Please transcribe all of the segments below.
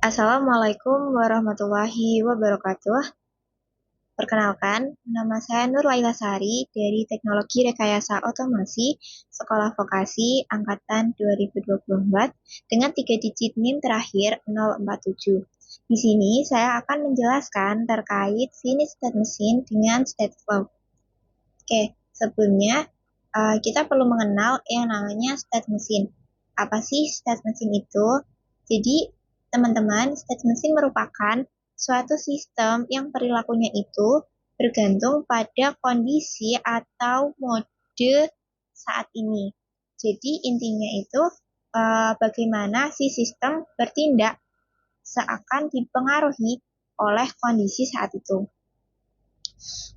Assalamualaikum warahmatullahi wabarakatuh. Perkenalkan, nama saya Nur Laila Sari dari Teknologi Rekayasa Otomasi Sekolah Vokasi Angkatan 2024 dengan 3 digit NIM terakhir 047. Di sini saya akan menjelaskan terkait finish state mesin dengan state flow. Oke, sebelumnya kita perlu mengenal yang namanya state mesin. Apa sih state mesin itu? Jadi, teman-teman, state mesin merupakan suatu sistem yang perilakunya itu bergantung pada kondisi atau mode saat ini. Jadi, intinya itu bagaimana si sistem bertindak seakan dipengaruhi oleh kondisi saat itu.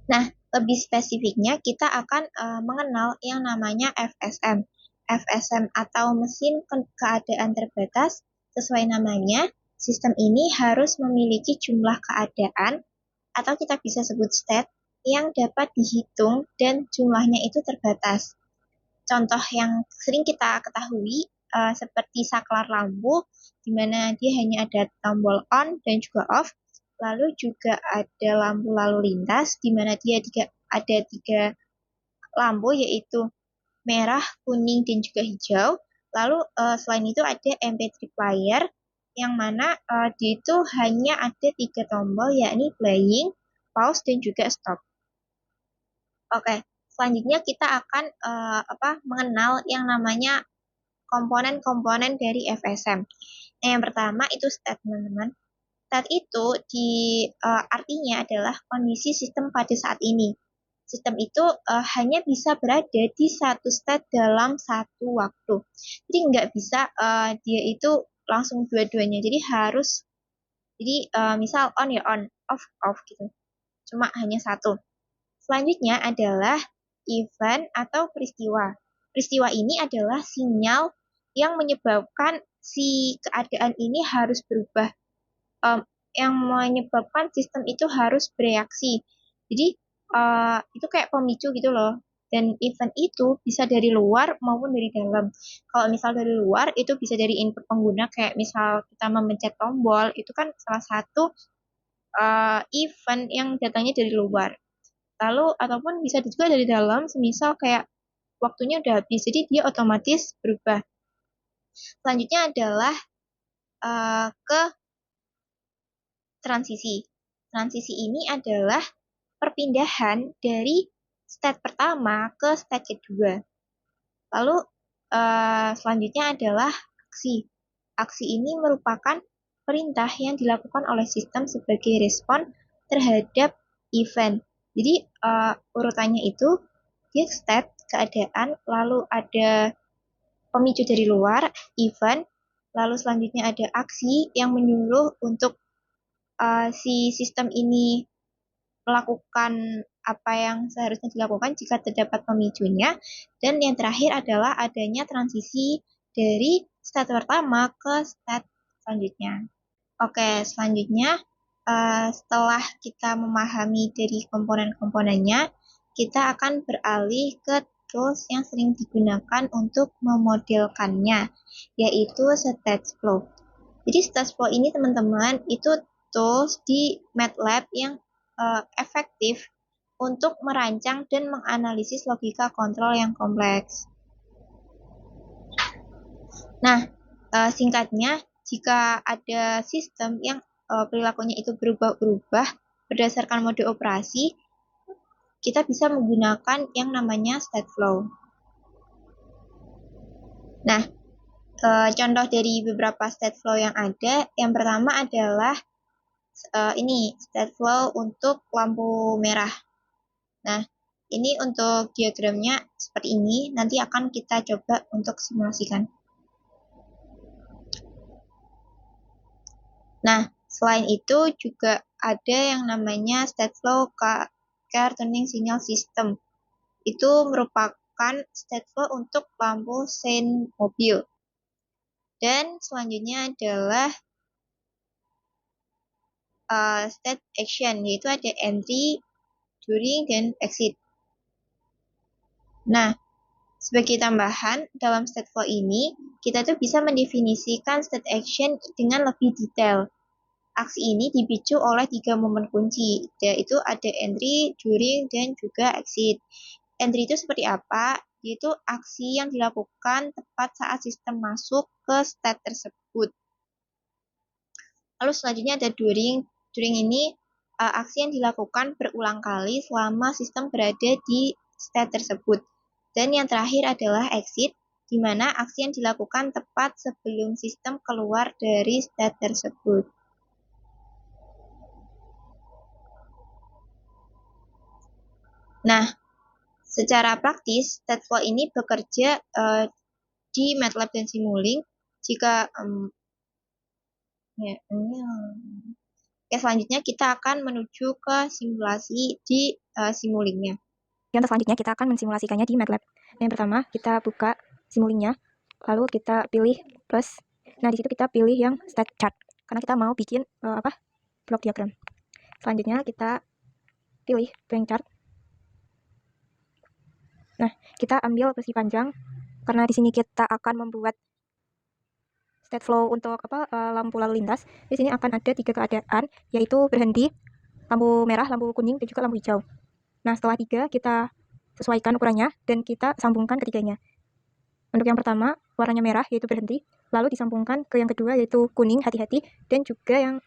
Nah, lebih spesifiknya kita akan mengenal yang namanya FSM. FSM atau mesin keadaan terbatas, sesuai namanya, sistem ini harus memiliki jumlah keadaan atau kita bisa sebut state yang dapat dihitung dan jumlahnya itu terbatas. Contoh yang sering kita ketahui seperti saklar lampu, di mana dia hanya ada tombol on dan juga off. Lalu juga ada lampu lalu lintas, di mana dia ada tiga lampu, yaitu merah, kuning, dan juga hijau. Lalu selain itu ada MP3 player, yang mana dia itu hanya ada tiga tombol, yakni playing, pause, dan juga stop. Oke, selanjutnya kita akan mengenal yang namanya komponen-komponen dari FSM. Nah, yang pertama itu state, teman-teman. State itu artinya adalah kondisi sistem pada saat ini. Sistem itu hanya bisa berada di satu state dalam satu waktu. Jadi nggak bisa dia itu langsung dua-duanya. Jadi harus, jadi misal on ya on, off off gitu. Cuma hanya satu. Selanjutnya adalah event atau peristiwa. Peristiwa ini adalah sinyal yang menyebabkan si keadaan ini harus berubah, um, yang menyebabkan sistem itu harus bereaksi. Jadi itu kayak pemicu gitu loh. Dan event itu bisa dari luar maupun dari dalam. Kalau misal dari luar itu bisa dari input pengguna, kayak misal kita memencet tombol, itu kan salah satu event yang datangnya dari luar. Lalu ataupun bisa juga dari dalam, semisal kayak waktunya udah habis, jadi dia otomatis berubah. Selanjutnya adalah ke transisi. Transisi ini adalah perpindahan dari state pertama ke state kedua. Lalu selanjutnya adalah aksi. Aksi ini merupakan perintah yang dilakukan oleh sistem sebagai respon terhadap event. Jadi urutannya itu dia state, keadaan, lalu ada pemicu dari luar, event, lalu selanjutnya ada aksi yang menyuruh untuk si sistem ini melakukan apa yang seharusnya dilakukan jika terdapat pemicunya, dan yang terakhir adalah adanya transisi dari state pertama ke state selanjutnya. Oke, selanjutnya setelah kita memahami dari komponen-komponennya, kita akan beralih ke tools yang sering digunakan untuk memodelkannya, yaitu state flow. Jadi state flow ini, teman-teman, itu tools di MATLAB yang efektif untuk merancang dan menganalisis logika kontrol yang kompleks. Nah, singkatnya, jika ada sistem yang perilakunya itu berubah-ubah berdasarkan mode operasi, kita bisa menggunakan yang namanya state flow. Nah, contoh dari beberapa state flow yang ada, yang pertama adalah ini state flow untuk lampu merah. Nah, ini untuk diagramnya seperti ini, nanti akan kita coba untuk simulasikan. Nah, selain itu juga ada yang namanya state flow car turning signal system. Itu merupakan state flow untuk lampu sein mobil. Dan selanjutnya adalah state action, yaitu ada entry, during, dan exit. Nah, Sebagai tambahan, dalam state flow ini, kita tuh bisa mendefinisikan state action dengan lebih detail. Aksi ini dipicu oleh 3 momen kunci, yaitu ada entry, during, dan juga exit. Entry itu seperti apa? Yaitu aksi yang dilakukan tepat saat sistem masuk ke state tersebut. Lalu selanjutnya ada during. During ini aksi yang dilakukan berulang kali selama sistem berada di state tersebut. Dan yang terakhir adalah exit, di mana aksi yang dilakukan tepat sebelum sistem keluar dari state tersebut. Nah, secara praktis, state flow ini bekerja di MATLAB dan Simulink. Jika selanjutnya kita akan menuju ke simulasi di Simulinknya. Yang selanjutnya kita akan mensimulasikannya di MATLAB. Yang pertama kita buka Simulinknya, lalu kita pilih plus. Nah di situ kita pilih yang state chart karena kita mau bikin blok diagram. Selanjutnya kita pilih blank chart. Nah kita ambil versi panjang karena di sini kita akan membuat state flow untuk lampu lalu lintas. Di sini akan ada 3 keadaan, yaitu berhenti, lampu merah, lampu kuning, dan juga lampu hijau. Nah setelah 3 kita sesuaikan ukurannya dan kita sambungkan ketiganya. Untuk yang pertama warnanya merah yaitu berhenti, lalu disambungkan ke yang kedua yaitu kuning hati-hati, dan juga yang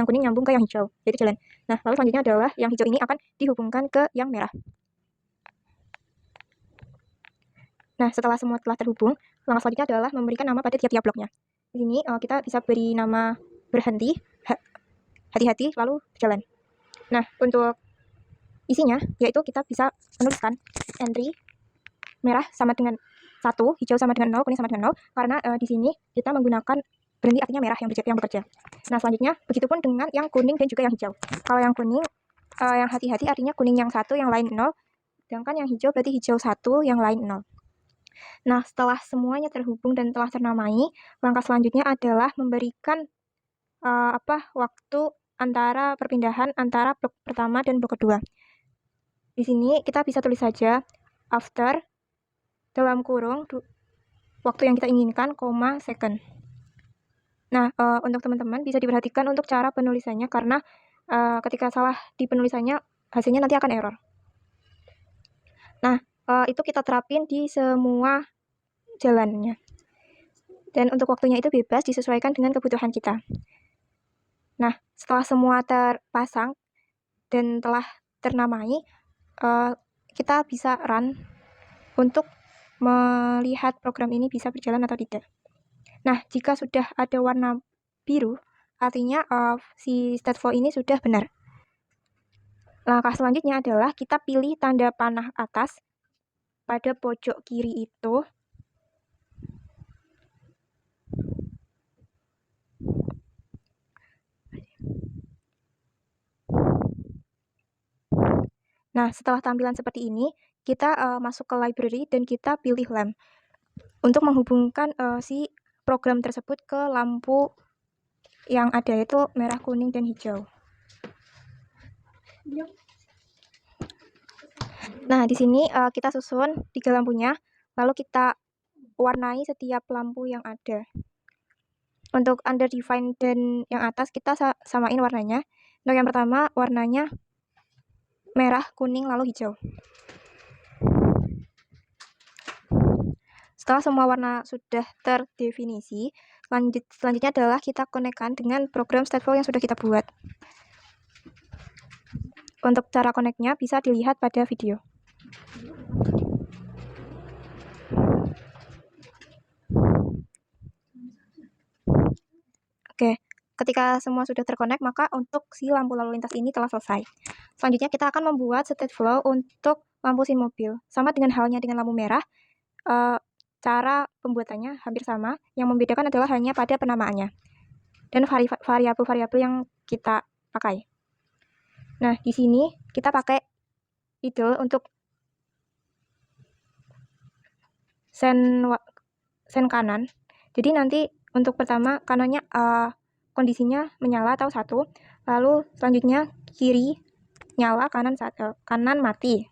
kuning nyambung ke yang hijau yaitu jalan. Nah lalu selanjutnya adalah yang hijau ini akan dihubungkan ke yang merah. Nah setelah semua telah terhubung, langkah selanjutnya adalah memberikan nama pada tiap-tiap bloknya. Di sini kita bisa beri nama berhenti, hati-hati, lalu jalan. Nah untuk isinya yaitu kita bisa menuliskan entry merah sama dengan 1, hijau sama dengan 0, kuning sama dengan 0, karena di sini kita menggunakan berhenti artinya merah yang bekerja. Nah selanjutnya begitupun dengan yang kuning dan juga yang hijau. Kalau yang kuning yang hati-hati artinya kuning yang 1, yang lain 0, sedangkan yang hijau berarti hijau 1, yang lain 0. Nah setelah semuanya terhubung dan telah ternamai, langkah selanjutnya adalah memberikan waktu antara perpindahan antara blok pertama dan blok kedua. Di sini kita bisa tulis saja after dalam kurung waktu yang kita inginkan, second. Nah, untuk teman-teman bisa diperhatikan untuk cara penulisannya karena ketika salah di penulisannya hasilnya nanti akan error. Nah, itu kita terapin di semua jalannya. Dan untuk waktunya itu bebas disesuaikan dengan kebutuhan kita. Nah, setelah semua terpasang dan telah ternamai, kita bisa run untuk melihat program ini bisa berjalan atau tidak. Nah, jika sudah ada warna biru, artinya si state flow ini sudah benar. Langkah selanjutnya adalah kita pilih tanda panah atas pada pojok kiri itu. Nah, setelah tampilan seperti ini, kita masuk ke library dan kita pilih lamp untuk menghubungkan si program tersebut ke lampu yang ada, yaitu merah, kuning, dan hijau. Nah, di sini kita susun 3 lampunya, lalu kita warnai setiap lampu yang ada. Untuk underdefine dan yang atas kita samain warnanya. Untuk yang pertama warnanya merah, kuning, lalu hijau. Setelah semua warna sudah terdefinisi, selanjutnya adalah kita konekkan dengan program state flow yang sudah kita buat. Untuk cara koneknya bisa dilihat pada video. Oke, ketika semua sudah terkonek, maka untuk si lampu lalu lintas ini telah selesai. Selanjutnya kita akan membuat state flow untuk lampu sin mobil. Sama dengan halnya dengan lampu merah, cara pembuatannya hampir sama. Yang membedakan adalah hanya pada penamaannya dan variabel-variabel yang kita pakai. Nah, di sini kita pakai idle untuk sen kanan. Jadi nanti untuk pertama kanannya kondisinya menyala atau 1, lalu selanjutnya kiri nyala, kanan mati.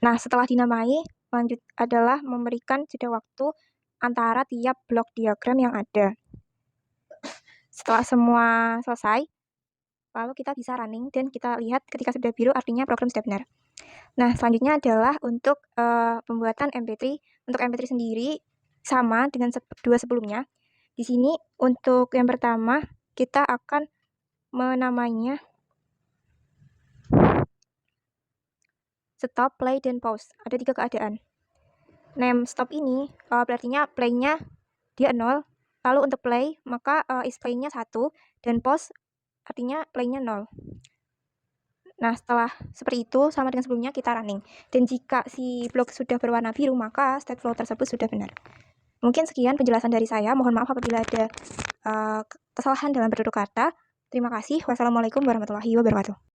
Nah, setelah dinamai, lanjut adalah memberikan jeda waktu antara tiap blok diagram yang ada. Setelah semua selesai, lalu kita bisa running dan kita lihat ketika sudah biru artinya program sudah benar. Nah, selanjutnya adalah untuk pembuatan MP3. Untuk MP3 sendiri sama dengan dua sebelumnya. Di sini untuk yang pertama kita akan menamainya stop, play, dan pause. Ada 3 keadaan. Name stop ini berartinya play-nya dia 0. Lalu untuk play maka is play-nya 1 dan pause artinya play-nya 0. Nah, setelah seperti itu sama dengan sebelumnya kita running. Dan jika si blok sudah berwarna biru maka state flow tersebut sudah benar. Mungkin sekian penjelasan dari saya. Mohon maaf apabila ada kesalahan dalam bertutur kata. Terima kasih. Wassalamualaikum warahmatullahi wabarakatuh.